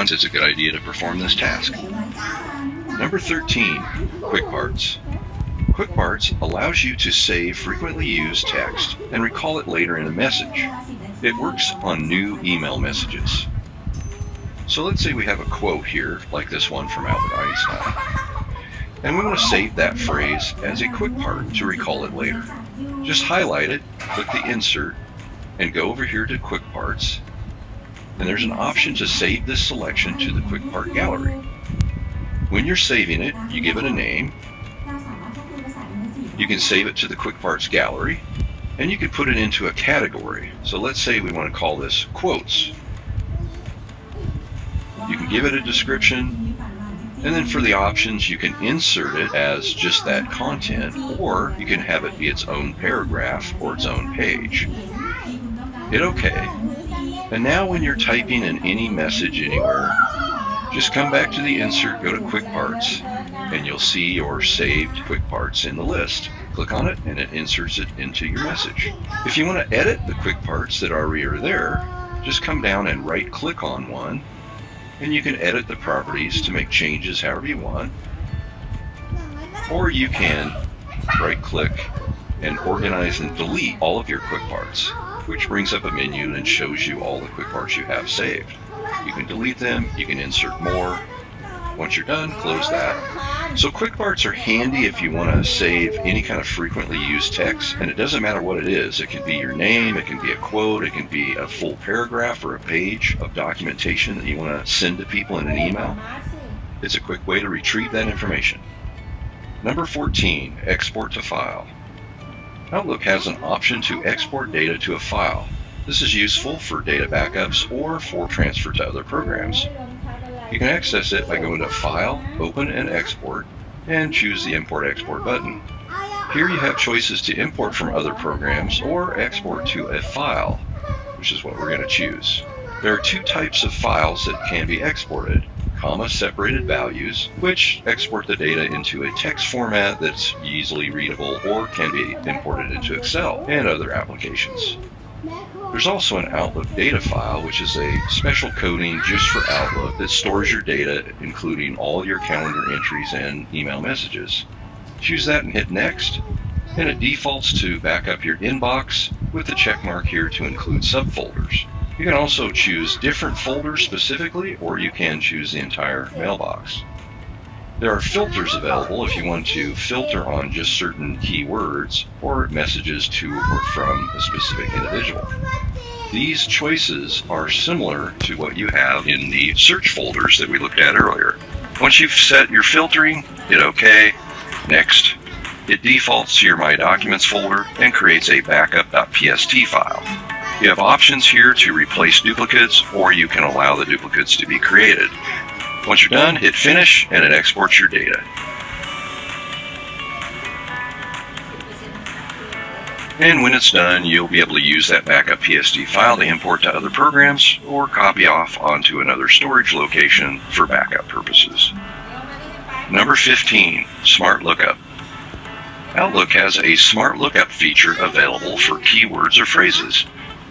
responds it's a good idea to perform this task. Number 13, Quick Parts. Quick Parts allows you to save frequently used text and recall it later in a message. It works on new email messages. So let's say we have a quote here, like this one from Albert Einstein, and we want to save that phrase as a quick part to recall it later. Just highlight it, click the insert, and go over here to Quick Parts, and there's an option to save this selection to the Quick Part Gallery. When you're saving it, you give it a name. You can save it to the Quick Parts Gallery, and you can put it into a category. So let's say we want to call this Quotes. You can give it a description, and then for the options you can insert it as just that content, or you can have it be its own paragraph or its own page. Hit OK, and now when you're typing in any message anywhere, just come back to the insert, go to Quick Parts, and you'll see your saved Quick Parts in the list. Click on it and it inserts it into your message. If you want to edit the Quick Parts that already are there, just come down and right click on one, and you can edit the properties to make changes however you want. Or you can right click and organize and delete all of your Quick Parts, which brings up a menu and shows you all the Quick Parts you have saved. You can delete them, you can insert more. Once you're done, close that. So Quick Parts are handy if you want to save any kind of frequently used text, and it doesn't matter what it is. It can be your name, it can be a quote, it can be a full paragraph or a page of documentation that you want to send to people in an email. It's a quick way to retrieve that information. Number 14, Export to File. Outlook has an option to export data to a file. This is useful for data backups or for transfer to other programs. You can access it by going to File, Open and Export, and choose the Import/Export button. Here you have choices to import from other programs or export to a file, which is what we're going to choose. There are two types of files that can be exported: comma-separated values, which export the data into a text format that's easily readable or can be imported into Excel and other applications. There's also an Outlook data file, which is a special coding just for Outlook that stores your data, including all your calendar entries and email messages. Choose that and hit Next, and it defaults to back up your inbox with the check mark here to include subfolders. You can also choose different folders specifically, or you can choose the entire mailbox. There are filters available if you want to filter on just certain keywords or messages to or from a specific individual. These choices are similar to what you have in the search folders that we looked at earlier. Once you've set your filtering, hit OK, Next. It defaults to your My Documents folder and creates a backup.pst file. You have options here to replace duplicates, or you can allow the duplicates to be created. Once you're done, hit Finish, and it exports your data. And when it's done, you'll be able to use that backup PST file to import to other programs or copy off onto another storage location for backup purposes. Number 15, Smart Lookup. Outlook has a Smart Lookup feature available for keywords or phrases.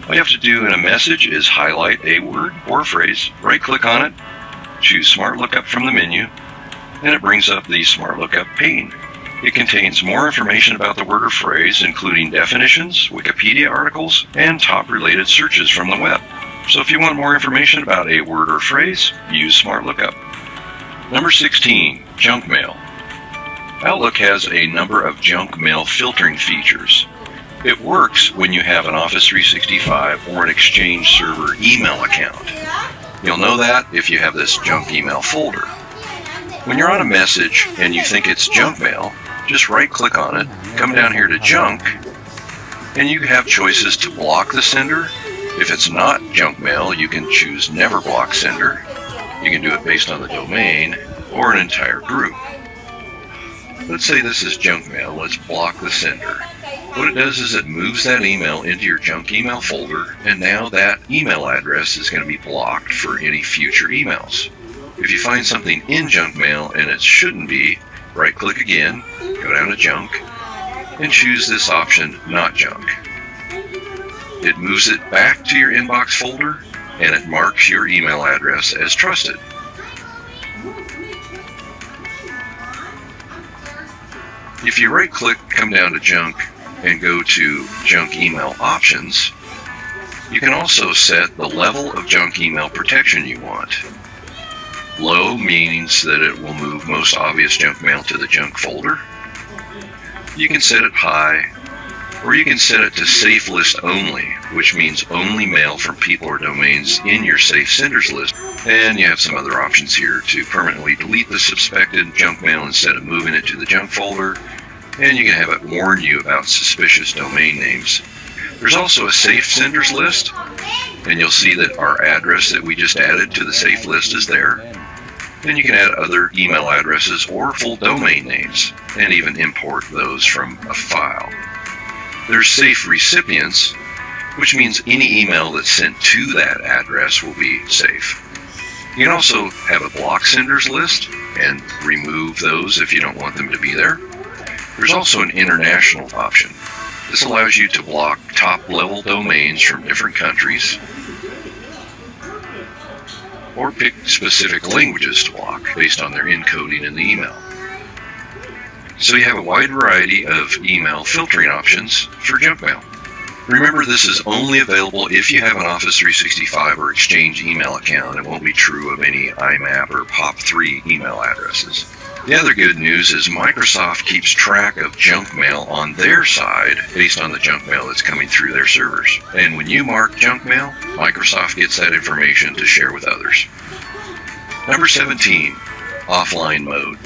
All you have to do in a message is highlight a word or phrase, right-click on it, choose Smart Lookup from the menu, and it brings up the Smart Lookup pane. It contains more information about the word or phrase, including definitions, Wikipedia articles, and top related searches from the web. So if you want more information about a word or phrase, use Smart Lookup. Number 16, Junk Mail. Outlook has a number of junk mail filtering features. It works when you have an Office 365 or an Exchange Server email account. You'll know that if you have this junk email folder. When you're on a message and you think it's junk mail, just right-click on it, come down here to Junk, and you have choices to block the sender. If it's not junk mail, you can choose Never Block Sender. You can do it based on the domain or an entire group. Let's say this is junk mail. Let's block the sender. What it does is it moves that email into your junk email folder, and now that email address is going to be blocked for any future emails. If you find something in junk mail and it shouldn't be, right-click again, go down to Junk, and choose this option, Not Junk. It moves it back to your inbox folder, and it marks your email address as trusted. If you right-click, come down to Junk, and go to Junk Email Options, you can also set the level of junk email protection you want. Low means that it will move most obvious junk mail to the junk folder. You can set it high, or you can set it to Safe List Only, which means only mail from people or domains in your safe senders list. And you have some other options here to permanently delete the suspected junk mail instead of moving it to the junk folder, and you can have it warn you about suspicious domain names. There's also a safe senders list, and you'll see that our address that we just added to the safe list is there. And you can add other email addresses or full domain names, and even import those from a file. There's safe recipients, which means any email that's sent to that address will be safe. You can also have a block senders list and remove those if you don't want them to be there. There's also an international option. This allows you to block top-level domains from different countries, or pick specific languages to block based on their encoding in the email. So you have a wide variety of email filtering options for junk mail. Remember, this is only available if you have an Office 365 or Exchange email account. It won't be true of any IMAP or POP3 email addresses. The other good news is Microsoft keeps track of junk mail on their side based on the junk mail that's coming through their servers. And when you mark junk mail, Microsoft gets that information to share with others. Number 17, offline mode.